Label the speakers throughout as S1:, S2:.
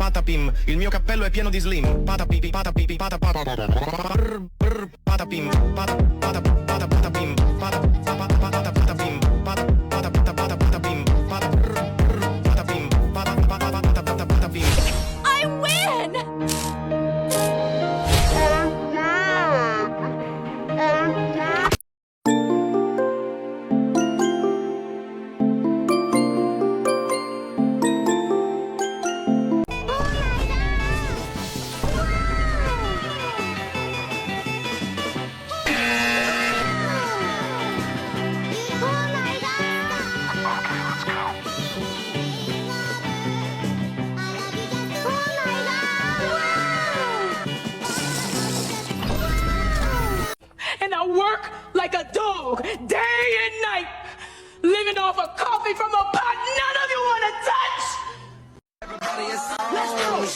S1: patapim, il mio cappello è pieno di slim. Patapipi, patapipi, patapim, patapim, patapim, patapim,
S2: I win!
S3: And I work like a dog, day and night, living off of coffee from a pot none of you want to touch! Everybody is let's go!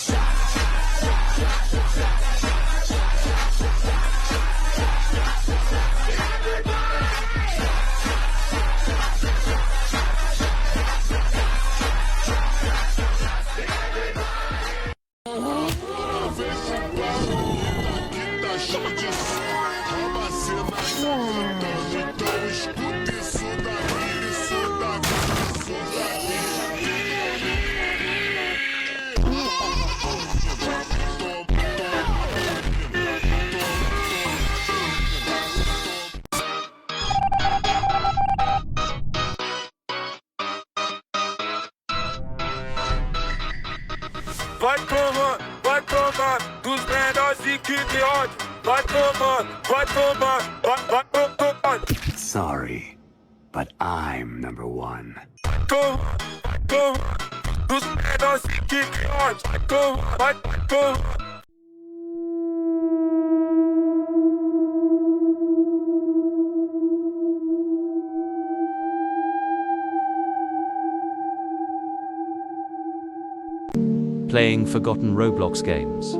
S4: Vai tomar dos menores e que de ódio. Vai tomar,
S5: Sorry, but I'm number one.
S4: tomar dos menores e que de ódio. Vai tomar.
S6: Playing forgotten Roblox games.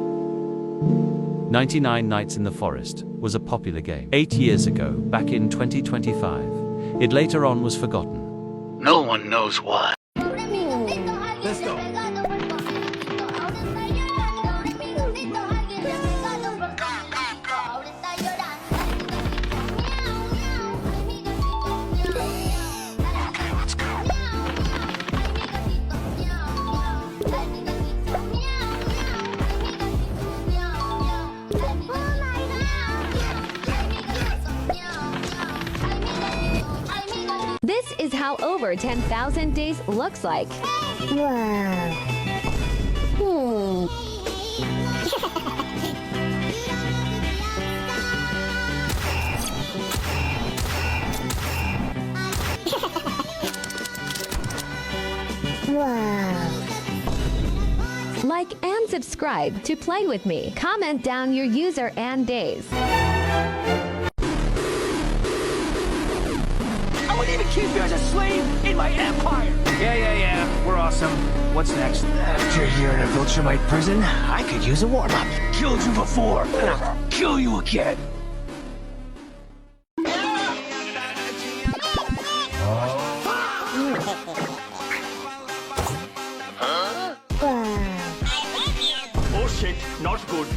S6: 99 Nights in the Forest was a popular game 8 years ago, back in 2025. It later on was forgotten.
S7: No one knows why.
S1: Let's go.
S2: This is how over 10,000 days looks like. Wow. Wow. Like and subscribe to play with me. Comment down your user and days.
S3: I would even keep you as a slave in my empire!
S7: Yeah, we're awesome. What's next?
S8: After a year in a Viltrumite prison, I could use a warm-up. Killed you before, and I'll kill you again.
S3: Oh shit, not good.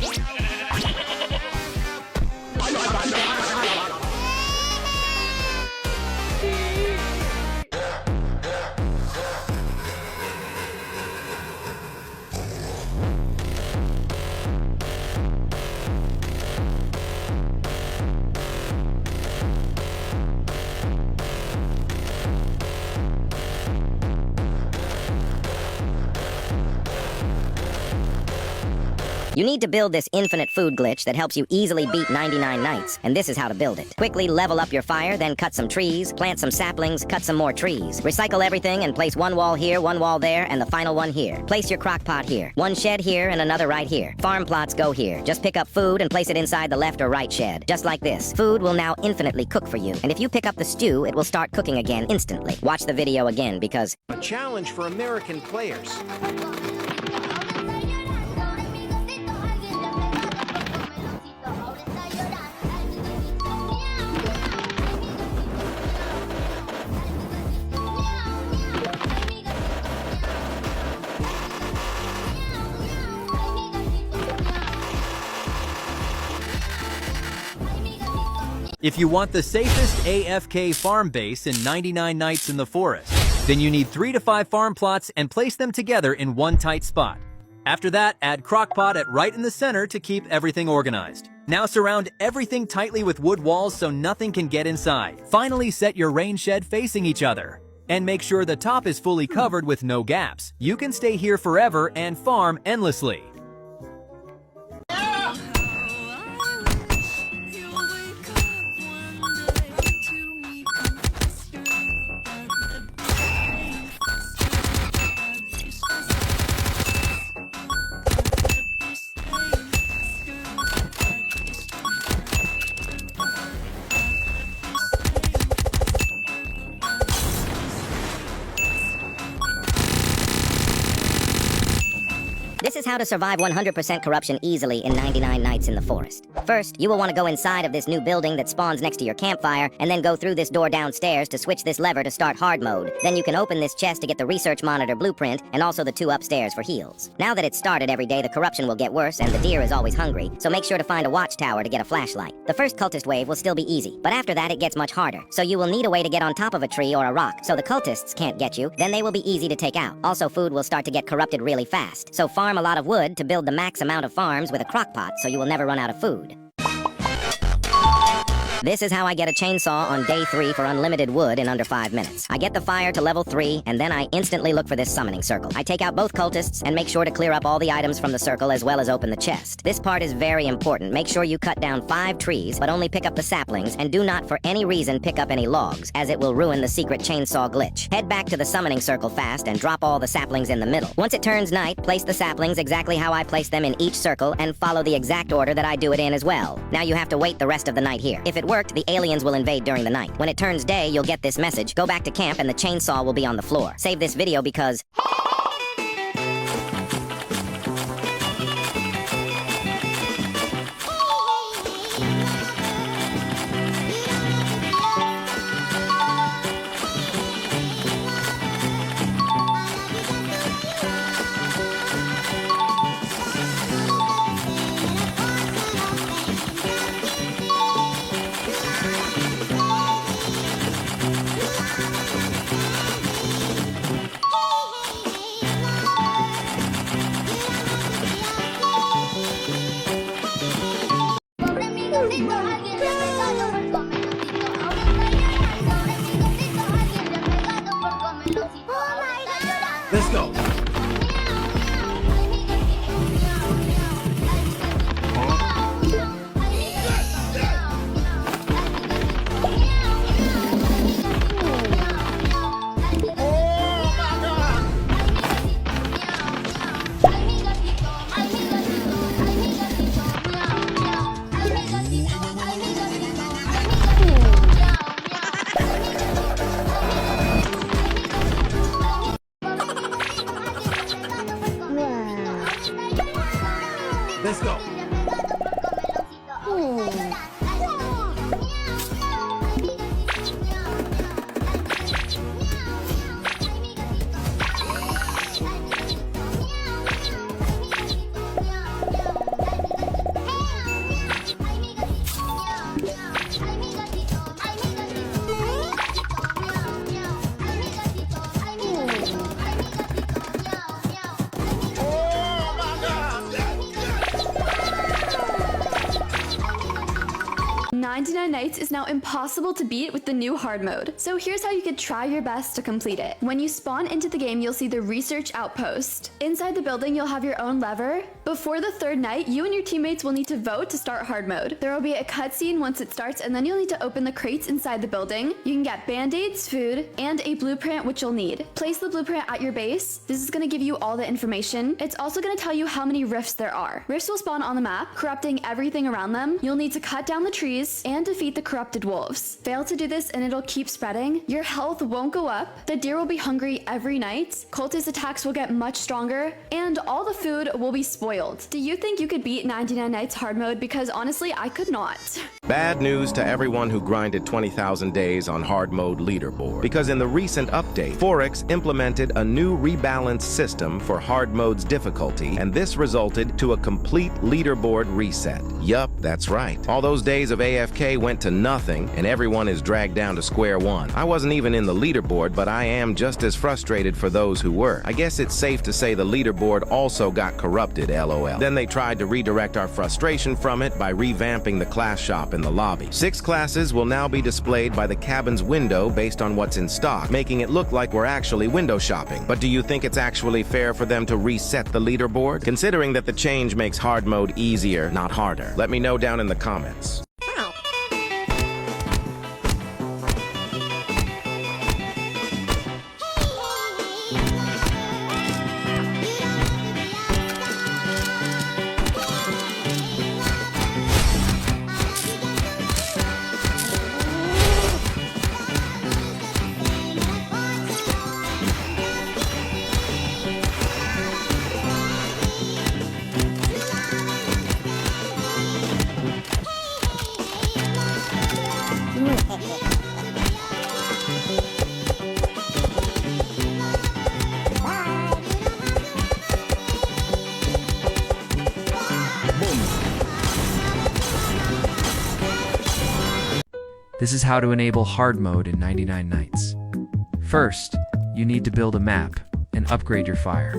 S9: You need to build this infinite food glitch that helps you easily beat 99 nights, and this is how to build it. Quickly level up your fire, then cut some trees, plant some saplings, cut some more trees. Recycle everything and place one wall here, one wall there, and the final one here. Place your crock pot here. One shed here and another right here. Farm plots go here. Just pick up food and place it inside the left or right shed. Just like this. Food will now infinitely cook for you, and if you pick up the stew, it will start cooking again instantly. Watch the video again because...
S10: A challenge for American players.
S11: If you want the safest AFK farm base in 99 Nights in the Forest, then you need 3 to 5 farm plots and place them together in one tight spot. After that, add crockpot at right in the center to keep everything organized. Now surround everything tightly with wood walls so nothing can get inside. Finally, set your rain shed facing each other. And make sure the top is fully covered with no gaps. You can stay here forever and farm endlessly.
S9: This is how to survive 100% corruption easily in 99 Nights in the Forest. First, you will want to go inside of this new building that spawns next to your campfire, and then go through this door downstairs to switch this lever to start hard mode. Then you can open this chest to get the research monitor blueprint, and also the 2 upstairs for heals. Now that it's started every day, the corruption will get worse, and the deer is always hungry, so make sure to find a watchtower to get a flashlight. The first cultist wave will still be easy, but after that it gets much harder. So you will need a way to get on top of a tree or a rock, so the cultists can't get you, then they will be easy to take out. Also, food will start to get corrupted really fast, so farm a lot of wood to build the max amount of farms with a crockpot so you will never run out of food. This is how I get a chainsaw on day 3 for unlimited wood in under 5 minutes. I get the fire to level 3, and then I instantly look for this summoning circle. I take out both cultists and make sure to clear up all the items from the circle as well as open the chest. This part is very important. Make sure you cut down 5 trees, but only pick up the saplings, and do not for any reason pick up any logs, as it will ruin the secret chainsaw glitch. Head back to the summoning circle fast and drop all the saplings in the middle. Once it turns night, place the saplings exactly how I place them in each circle and follow the exact order that I do it in as well. Now you have to wait the rest of the night here. If it worked, the aliens will invade during the night. When it turns day, you'll get this message. Go back to camp and the chainsaw will be on the floor. Save this video because...
S10: Let's go. Let's go.
S12: Nights is now impossible to beat with the new hard mode. So here's how you could try your best to complete it. When you spawn into the game, you'll see the research outpost. Inside the building, you'll have your own lever. Before the 3rd night, you and your teammates will need to vote to start hard mode. There will be a cutscene once it starts, and then you'll need to open the crates inside the building. You can get band-aids, food, and a blueprint, which you'll need. Place the blueprint at your base. This is going to give you all the information. It's also going to tell you how many rifts there are. Rifts will spawn on the map, corrupting everything around them. You'll need to cut down the trees and defeat the corrupted wolves. Fail to do this and it'll keep spreading. Your health won't go up. The deer will be hungry every night. Cultist attacks will get much stronger, and all the food will be spoiled. Do you think you could beat 99 Nights hard mode? Because honestly, I could not.
S1: Bad news to everyone who grinded 20,000 days on hard mode leaderboard. Because in the recent update, Forex implemented a new rebalanced system for hard mode's difficulty, and this resulted to a complete leaderboard reset. Yup, that's right. All those days of AFK AFK went to nothing and everyone is dragged down to square one. I wasn't even in the leaderboard, but I am just as frustrated for those who were. I guess it's safe to say the leaderboard also got corrupted, LOL. Then they tried to redirect our frustration from it by revamping the class shop in the lobby. 6 classes will now be displayed by the cabin's window based on what's in stock, making it look like we're actually window shopping. But do you think it's actually fair for them to reset the leaderboard? Considering that the change makes hard mode easier, not harder. Let me know down in the comments.
S13: This is how to enable hard mode in 99 nights. First, you need to build a map and upgrade your fire.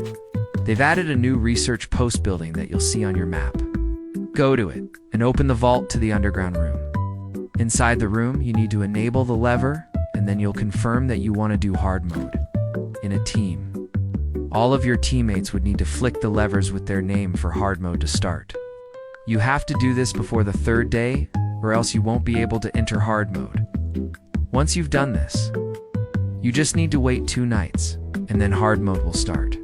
S13: They've added a new research post building that you'll see on your map. Go to it and open the vault to the underground room. Inside the room, you need to enable the lever, and then you'll confirm that you want to do hard mode in a team. All of your teammates would need to flick the levers with their name for hard mode to start. You have to do this before the 3rd day, or else you won't be able to enter hard mode. Once you've done this, you just need to wait 2 nights, and then hard mode will start.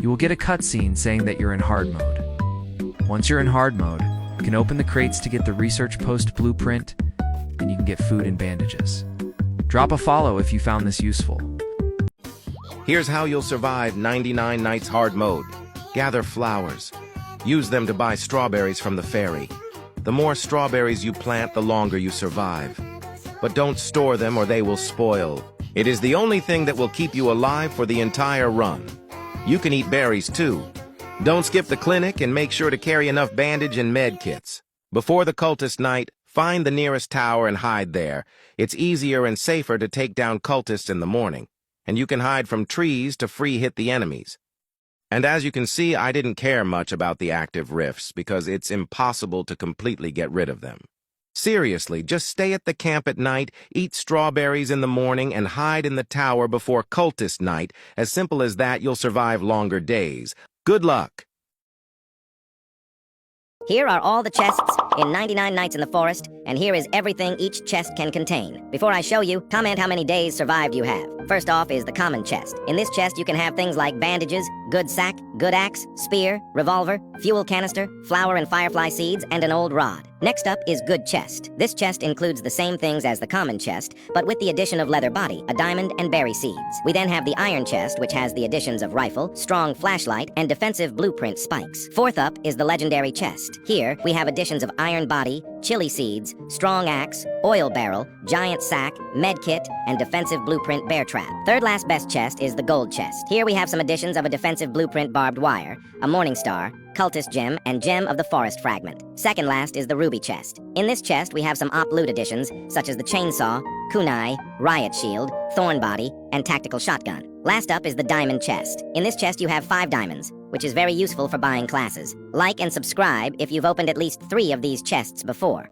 S13: You will get a cutscene saying that you're in hard mode. Once you're in hard mode, you can open the crates to get the research post blueprint, and you can get food and bandages. Drop a follow if you found this useful.
S1: Here's how you'll survive 99 nights hard mode. Gather flowers. Use them to buy strawberries from the ferry. The more strawberries you plant, the longer you survive. But don't store them or they will spoil. It is the only thing that will keep you alive for the entire run. You can eat berries too. Don't skip the clinic and make sure to carry enough bandage and med kits. Before the cultist night, find the nearest tower and hide there. It's easier and safer to take down cultists in the morning. And you can hide from trees to free hit the enemies. And as you can see, I didn't care much about the active rifts because it's impossible to completely get rid of them. Seriously, just stay at the camp at night, eat strawberries in the morning, and hide in the tower before cultist night. As simple as that, you'll survive longer days. Good luck!
S9: Here are all the chests in 99 Nights in the Forest, and here is everything each chest can contain. Before I show you, comment how many days survived you have. First off is the common chest. In this chest, you can have things like bandages, good sack, good axe, spear, revolver, fuel canister, flower and firefly seeds, and an old rod. Next up is good chest. This chest includes the same things as the common chest, but with the addition of leather body, a diamond, and berry seeds. We then have the iron chest, which has the additions of rifle, strong flashlight, and defensive blueprint spikes. Fourth up is the legendary chest. Here, we have additions of iron body, chili seeds, strong axe, oil barrel, giant sack, med kit, and defensive blueprint bear trap. Third last best chest is the gold chest. Here we have some additions of a defensive blueprint barbed wire, a morning star, cultist gem, and gem of the forest fragment. Second last is the ruby chest. In this chest we have some op loot additions, such as the chainsaw, kunai, riot shield, thorn body, and tactical shotgun. Last up is the diamond chest. In this chest you have 5 diamonds, which is very useful for buying classes. Like and subscribe if you've opened at least 3 of these chests before.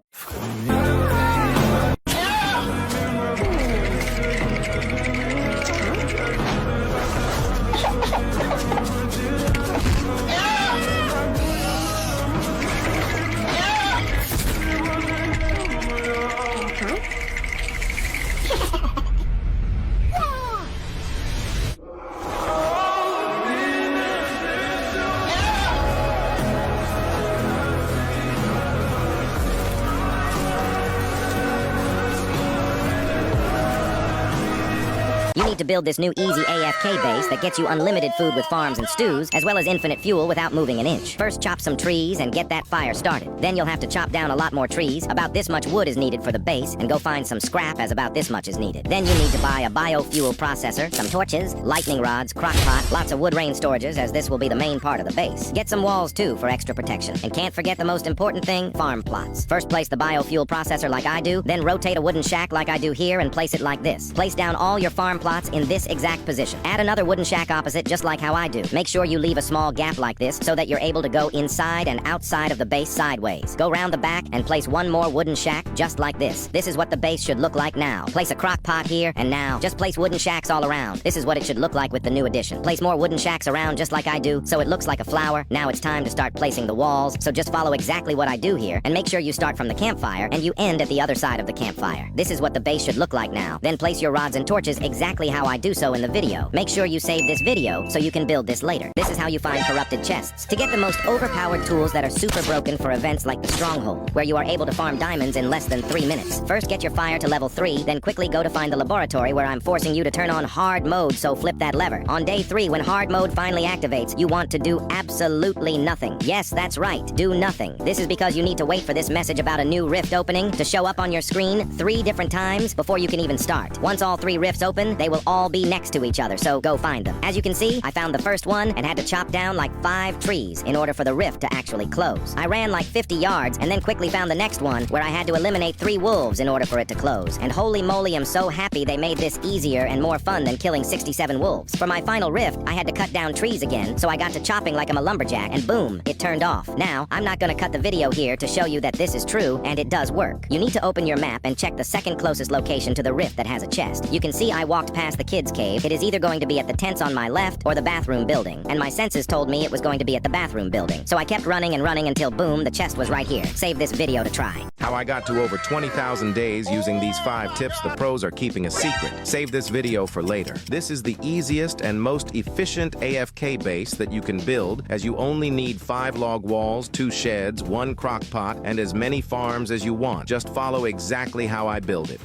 S9: need to build this new easy AFK base that gets you unlimited food with farms and stews, as well as infinite fuel without moving an inch. First, chop some trees and get that fire started. Then you'll have to chop down a lot more trees. About this much wood is needed for the base, and go find some scrap as about this much is needed. Then you need to buy a biofuel processor, some torches, lightning rods, crock pot, lots of wood rain storages, as this will be the main part of the base. Get some walls too for extra protection. And can't forget the most important thing, farm plots. First place the biofuel processor like I do, then rotate a wooden shack like I do here and place it like this. Place down all your farm plots in this exact position. Add another wooden shack opposite just like how I do. Make sure you leave a small gap like this so that you're able to go inside and outside of the base sideways. Go round the back and place one more wooden shack just like this. This is what the base should look like now. Place a crock pot here, and now just place wooden shacks all around. This is what it should look like with the new addition. Place more wooden shacks around just like I do so it looks like a flower. Now it's time to start placing the walls, so just follow exactly what I do here and make sure you start from the campfire and you end at the other side of the campfire. This is what the base should look like now. Then place your rods and torches exactly how I do so in the video. Make sure you save this video so you can build this later. This is how you find corrupted chests. To get the most overpowered tools that are super broken for events like the Stronghold, where you are able to farm diamonds in less than 3 minutes. First, get your fire to level 3, then quickly go to find the laboratory where I'm forcing you to turn on hard mode, so flip that lever. On day 3, when hard mode finally activates, you want to do absolutely nothing. Yes, that's right, do nothing. This is because you need to wait for this message about a new rift opening to show up on your screen 3 different times before you can even start. Once all 3 rifts open, they will all be next to each other, so go find them. As you can see, I found the first one and had to chop down like 5 trees in order for the rift to actually close. I ran like 50 yards and then quickly found the next one where I had to eliminate 3 wolves in order for it to close. And holy moly, I'm so happy they made this easier and more fun than killing 67 wolves. For my final rift, I had to cut down trees again, so I got to chopping like I'm a lumberjack, and boom, it turned off. Now, I'm not gonna cut the video here to show you that this is true, and it does work. You need to open your map and check the second closest location to the rift that has a chest. You can see I walked past the kids' cave. It is either going to be at the tents on my left or the bathroom building, and my senses told me it was going to be at the bathroom building. So I kept running and running until boom, the chest was right here. Save this video to try.
S1: How I got to over 20,000 days using these 5 tips the pros are keeping a secret. Save this video for later. This is the easiest and most efficient AFK base that you can build, as you only need 5 log walls, 2 sheds, 1 crock pot, and as many farms as you want. Just follow exactly how I build it.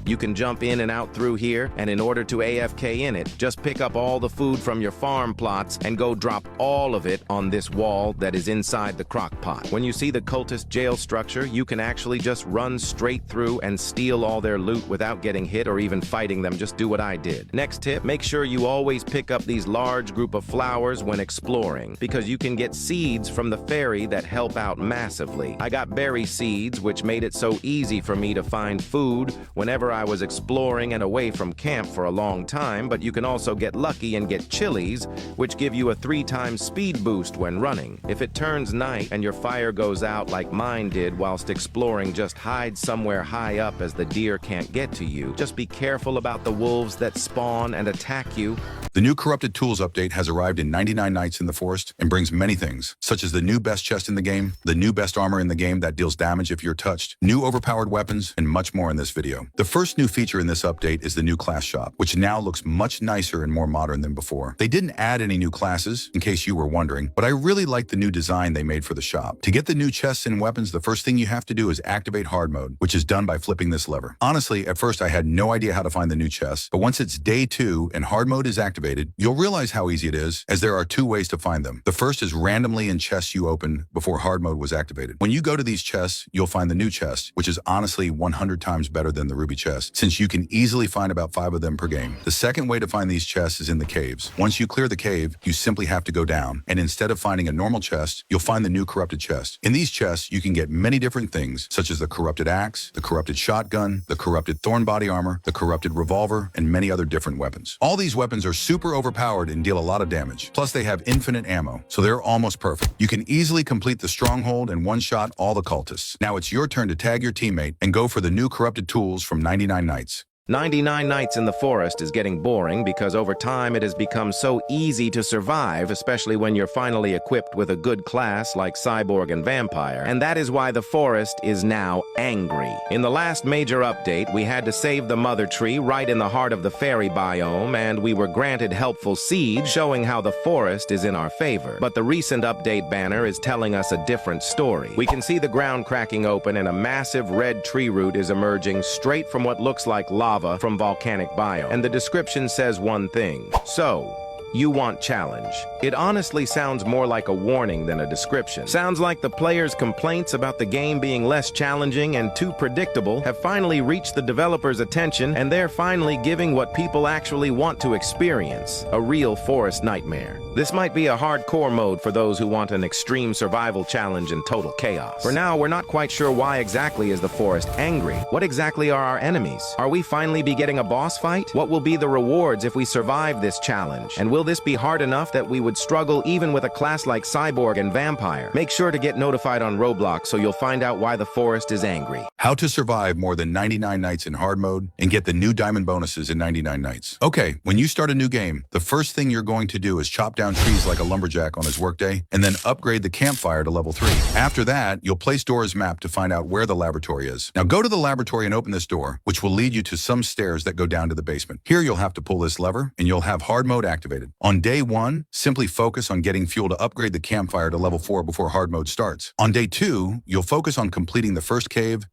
S1: You can jump in and out through here, and in order to AFK in it, just pick up all the food from your farm plots and go drop all of it on this wall that is inside the crock pot. When you see the cultist jail structure, you can actually just run straight through and steal all their loot without getting hit or even fighting them. Just do what I did. Next tip, make sure you always pick up these large group of flowers when exploring, because you can get seeds from the ferry that help out massively. I got berry seeds, which made it so easy for me to find food whenever I was exploring and away from camp for a long time, but you can also get lucky and get chilies, which give you a 3 times speed boost when running. If it turns night and your fire goes out like mine did whilst exploring, just hide somewhere high up as the deer can't get to you. Just be careful about the wolves that spawn and attack you.
S14: The new Corrupted Tools update has arrived in 99 Nights in the Forest and brings many things, such as the new best chest in the game, the new best armor in the game that deals damage if you're touched, new overpowered weapons, and much more in this video. The first new feature in this update is the new class shop, which now looks much nicer and more modern than before. They didn't add any new classes, in case you were wondering, but I really like the new design they made for the shop. To get the new chests and weapons, the first thing you have to do is activate hard mode, which is done by flipping this lever. Honestly, at first I had no idea how to find the new chests, but once it's day 2 and hard mode is activated, you'll realize how easy it is, as there are 2 ways to find them. The first is randomly in chests you opened before hard mode was activated. When you go to these chests, you'll find the new chest, which is honestly 100 times better than the ruby chest, since you can easily find about 5 of them per game. The second way to find these chests is in the caves. Once you clear the cave, you simply have to go down, and instead of finding a normal chest, you'll find the new corrupted chest. In these chests, you can get many different things, such as the corrupted axe, the corrupted shotgun, the corrupted thorn body armor, the corrupted revolver, and many other different weapons. All these weapons are super overpowered and deal a lot of damage. Plus, they have infinite ammo, so they're almost perfect. You can easily complete the stronghold and one-shot all the cultists. Now it's your turn to tag your teammate and go for the new corrupted tools from 99 Nights.
S1: 99 Nights in the Forest is getting boring because over time it has become so easy to survive, especially when you're finally equipped with a good class like Cyborg and Vampire, and that is why the forest is now angry. In the last major update, we had to save the Mother Tree right in the heart of the fairy biome, and we were granted helpful seeds showing how the forest is in our favor. But the recent update banner is telling us a different story. We can see the ground cracking open and a massive red tree root is emerging straight from what looks like lava from volcanic biome. And the description says one thing. So, you want challenge. It honestly sounds more like a warning than a description. Sounds like the players' complaints about the game being less challenging and too predictable have finally reached the developers' attention, and they're finally giving what people actually want to experience, a real forest nightmare. This might be a hardcore mode for those who want an extreme survival challenge and total chaos. For now, we're not quite sure why exactly is the forest angry. What exactly are our enemies? Are we finally be getting a boss fight? What will be the rewards if we survive this challenge? And will this be hard enough that we would struggle even with a class like Cyborg and Vampire? Make sure to get notified on Roblox so you'll find out why the forest is angry.
S14: How to survive more than 99 nights in hard mode and get the new diamond bonuses in 99 nights. Okay, when you start a new game, the first thing you're going to do is chop down trees like a lumberjack on his workday, and then upgrade the campfire to level 3. After that, you'll place Dora's map to find out where the laboratory is. Now go to the laboratory and open this door, which will lead you to some stairs that go down to the basement. Here you'll have to pull this lever, and you'll have hard mode activated. On day 1, simply focus on getting fuel to upgrade the campfire to level 4 before hard mode starts. On day 2, you'll focus on completing the first cave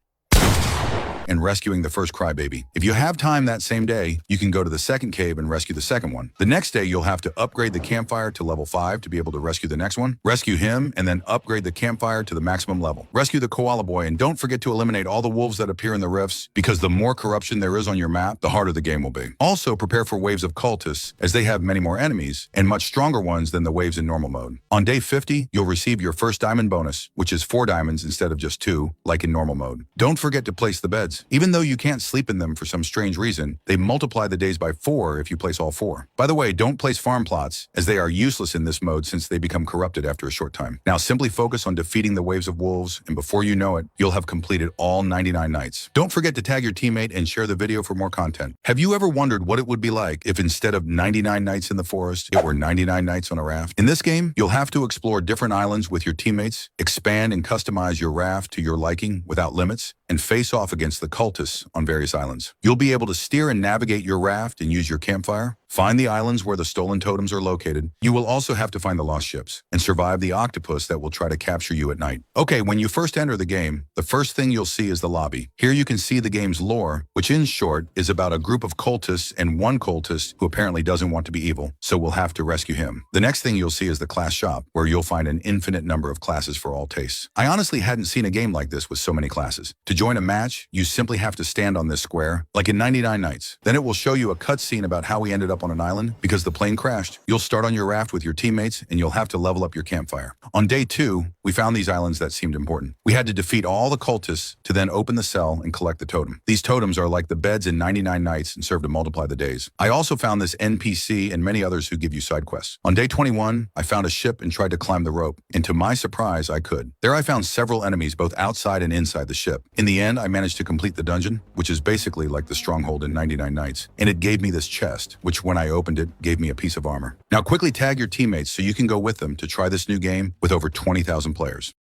S14: and rescuing the first crybaby. If you have time that same day, you can go to the second cave and rescue the second one. The next day, you'll have to upgrade the campfire to level 5 to be able to rescue the next one. Rescue him, and then upgrade the campfire to the maximum level. Rescue the koala boy, and don't forget to eliminate all the wolves that appear in the rifts, because the more corruption there is on your map, the harder the game will be. Also, prepare for waves of cultists, as they have many more enemies, and much stronger ones than the waves in normal mode. On day 50, you'll receive your first diamond bonus, which is 4 diamonds instead of just 2, like in normal mode. Don't forget to place the beds. Even though you can't sleep in them for some strange reason, they multiply the days by 4 if you place all 4. By the way, don't place farm plots, as they are useless in this mode since they become corrupted after a short time. Now simply focus on defeating the waves of wolves, and before you know it, you'll have completed all 99 nights. Don't forget to tag your teammate and share the video for more content. Have you ever wondered what it would be like if instead of 99 nights in the forest, it were 99 nights on a raft? In this game, you'll have to explore different islands with your teammates, expand and customize your raft to your liking without limits, and face off against the cultists on various islands. You'll be able to steer and navigate your raft and use your campfire, find the islands where the stolen totems are located. You will also have to find the lost ships and survive the octopus that will try to capture you at night. Okay, when you first enter the game, the first thing you'll see is the lobby. Here you can see the game's lore, which in short is about a group of cultists and one cultist who apparently doesn't want to be evil, so we'll have to rescue him. The next thing you'll see is the class shop, where you'll find an infinite number of classes for all tastes. I honestly hadn't seen a game like this with so many classes. To join a match, you simply have to stand on this square, like in 99 Nights. Then it will show you a cutscene about how we ended up on an island because the plane crashed. You'll start on your raft with your teammates, and you'll have to level up your campfire. On day 2, we found these islands that seemed important. We had to defeat all the cultists to then open the cell and collect the totem. These totems are like the beds in 99 Nights and serve to multiply the days. I also found this NPC and many others who give you side quests. On day 21, I found a ship and tried to climb the rope, and to my surprise, I could. There I found several enemies both outside and inside the ship. In the end, I managed to complete the dungeon, which is basically like the stronghold in 99 Nights, and it gave me this chest, which when I opened it, gave me a piece of armor. Now quickly tag your teammates so you can go with them to try this new game with over 20,000 players.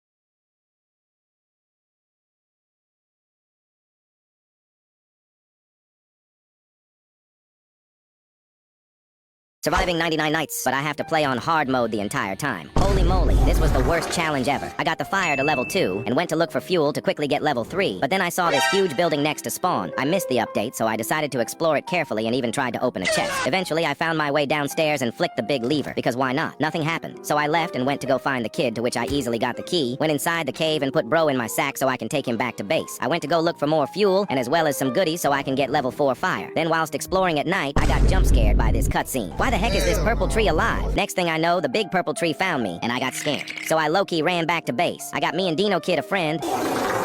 S9: Surviving 99 nights, but I have to play on hard mode the entire time. Holy moly, this was the worst challenge ever. I got the fire to level 2 and went to look for fuel to quickly get level 3, but then I saw this huge building next to spawn. I missed the update, so I decided to explore it carefully and even tried to open a chest. Eventually, I found my way downstairs and flicked the big lever, because why not? Nothing happened. So I left and went to go find the kid, to which I easily got the key, went inside the cave and put bro in my sack so I can take him back to base. I went to go look for more fuel, and as well as some goodies so I can get level 4 fire. Then whilst exploring at night, I got jump scared by this cutscene. Why the heck is this purple tree alive? Next thing I know, the big purple tree found me, and I got scared. So I low-key ran back to base. I got me and Dino Kid a friend,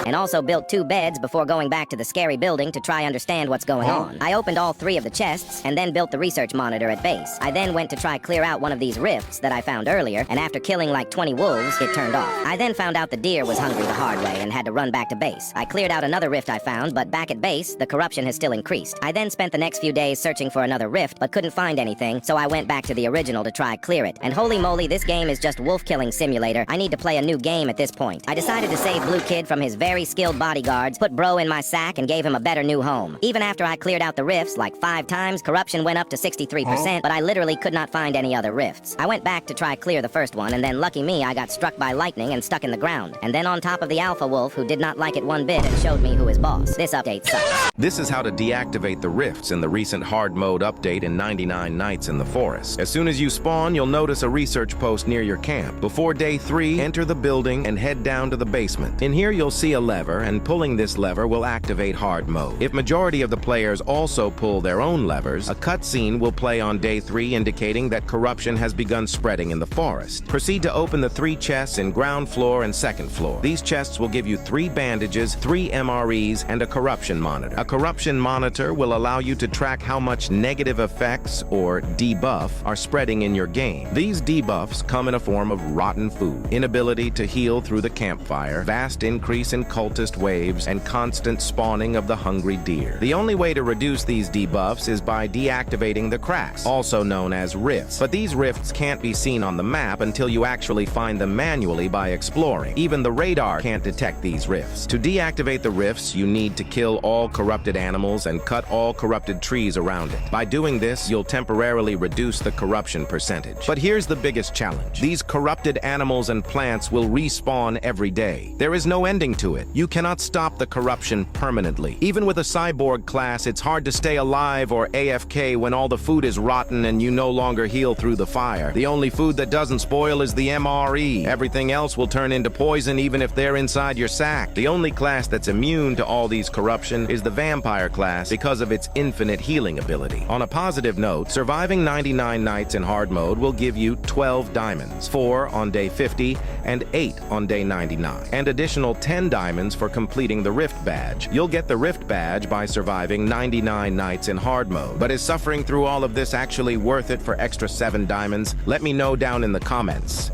S9: and also built 2 beds before going back to the scary building to try understand what's going on. I opened all 3 of the chests, and then built the research monitor at base. I then went to try clear out one of these rifts that I found earlier, and after killing like 20 wolves, it turned off. I then found out the deer was hungry the hard way and had to run back to base. I cleared out another rift I found, but back at base, the corruption has still increased. I then spent the next few days searching for another rift, but couldn't find anything, so I went back to the original to try clear it. And holy moly, this game is just wolf killing simulator. I need to play a new game at this point. I decided to save Blue Kid from his very skilled bodyguards, put Bro in my sack, and gave him a better new home. Even after I cleared out the rifts like 5 times, corruption went up to 63%, but I literally could not find any other rifts. I went back to try clear the first one, and then lucky me, I got struck by lightning and stuck in the ground. And then on top of the alpha wolf, who did not like it one bit and showed me who is boss. This update sucks.
S1: This is how to deactivate the rifts in the recent hard mode update in 99 Nights in the Forest. As soon as you spawn, you'll notice a research post near your camp. Before day 3, enter the building and head down to the basement. In here, you'll see a lever, and pulling this lever will activate hard mode. If majority of the players also pull their own levers, a cutscene will play on day 3 indicating that corruption has begun spreading in the forest. Proceed to open the 3 chests in ground floor and second floor. These chests will give you 3 bandages, 3 MREs, and a corruption monitor. A corruption monitor will allow you to track how much negative effects, or debuff, are spreading in your game. These debuffs come in a form of rotten food, inability to heal through the campfire, vast increase in cultist waves, and constant spawning of the hungry deer. The only way to reduce these debuffs is by deactivating the cracks, also known as rifts. But these rifts can't be seen on the map until you actually find them manually by exploring. Even the radar can't detect these rifts. To deactivate the rifts, you need to kill all corrupted animals and cut all corrupted trees around it. By doing this, you'll temporarily reduce the corruption percentage. But here's the biggest challenge. These corrupted animals and plants will respawn every day. There is no ending to it. You cannot stop the corruption permanently. Even with a cyborg class, it's hard to stay alive or AFK when all the food is rotten and you no longer heal through the fire. The only food that doesn't spoil is the MRE. Everything else will turn into poison even if they're inside your sack. The only class that's immune to all these corruption is the vampire class because of its infinite healing ability. On a positive note, surviving 99 nights in hard mode will give you 12 diamonds, 4 on day 50 and 8 on day 99, and additional 10 diamonds for completing the Rift badge. You'll get the Rift badge by surviving 99 nights in hard mode. But is suffering through all of this actually worth it for extra 7 diamonds? Let me know down in the comments.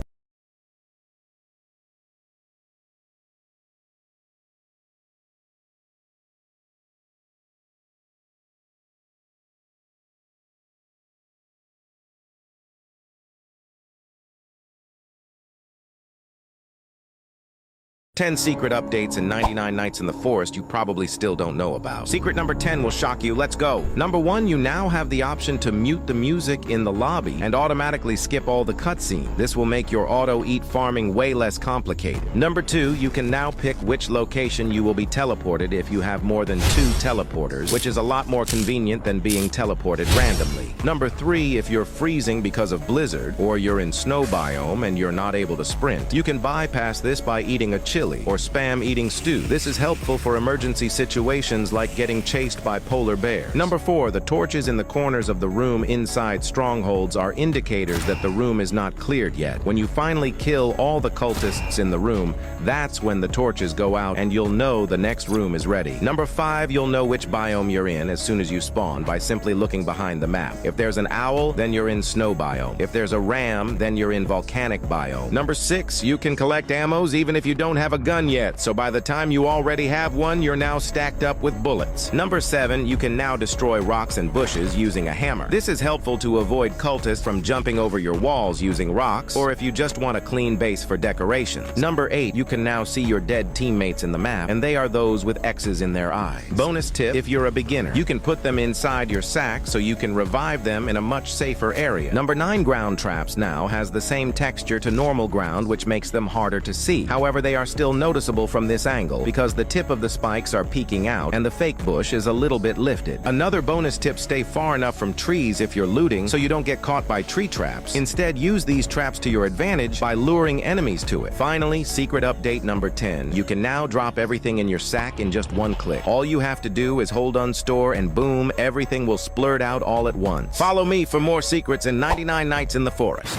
S1: Ten secret updates in 99 Nights in the Forest you probably still don't know about. Secret number 10 will shock you. Let's go. Number 1, you now have the option to mute the music in the lobby and automatically skip all the cutscenes. This will make your auto-eat farming way less complicated. Number 2, you can now pick which location you will be teleported if you have more than 2 teleporters, which is a lot more convenient than being teleported randomly. Number 3, if you're freezing because of blizzard, or you're in snow biome and you're not able to sprint, you can bypass this by eating a chili or spam eating stew. This is helpful for emergency situations like getting chased by polar bears. Number 4, the torches in the corners of the room inside strongholds are indicators that the room is not cleared yet. When you finally kill all the cultists in the room, that's when the torches go out and you'll know the next room is ready. Number 5, you'll know which biome you're in as soon as you spawn by simply looking behind the map. If there's an owl, then you're in snow biome. If there's a ram, then you're in volcanic biome. Number 6, you can collect ammos even if you don't have a gun yet, so by the time you already have one, you're now stacked up with bullets. Number 7, you can now destroy rocks and bushes using a hammer. This is helpful to avoid cultists from jumping over your walls using rocks, or if you just want a clean base for decorations. Number 8, you can now see your dead teammates in the map, and they are those with X's in their eyes. Bonus tip, if you're a beginner, you can put them inside your sack so you can revive them in a much safer area. Number 9, ground traps now has the same texture to normal ground, which makes them harder to see. However, they are still noticeable from this angle because the tip of the spikes are peeking out and the fake bush is a little bit lifted. Another bonus tip, stay far enough from trees if you're looting so you don't get caught by tree traps. Instead, use these traps to your advantage by luring enemies to it. Finally, secret update number 10. You can now drop everything in your sack in just one click. All you have to do is hold unstore and boom, everything will splurt out all at once. Follow me for more secrets in 99 Nights in the Forest.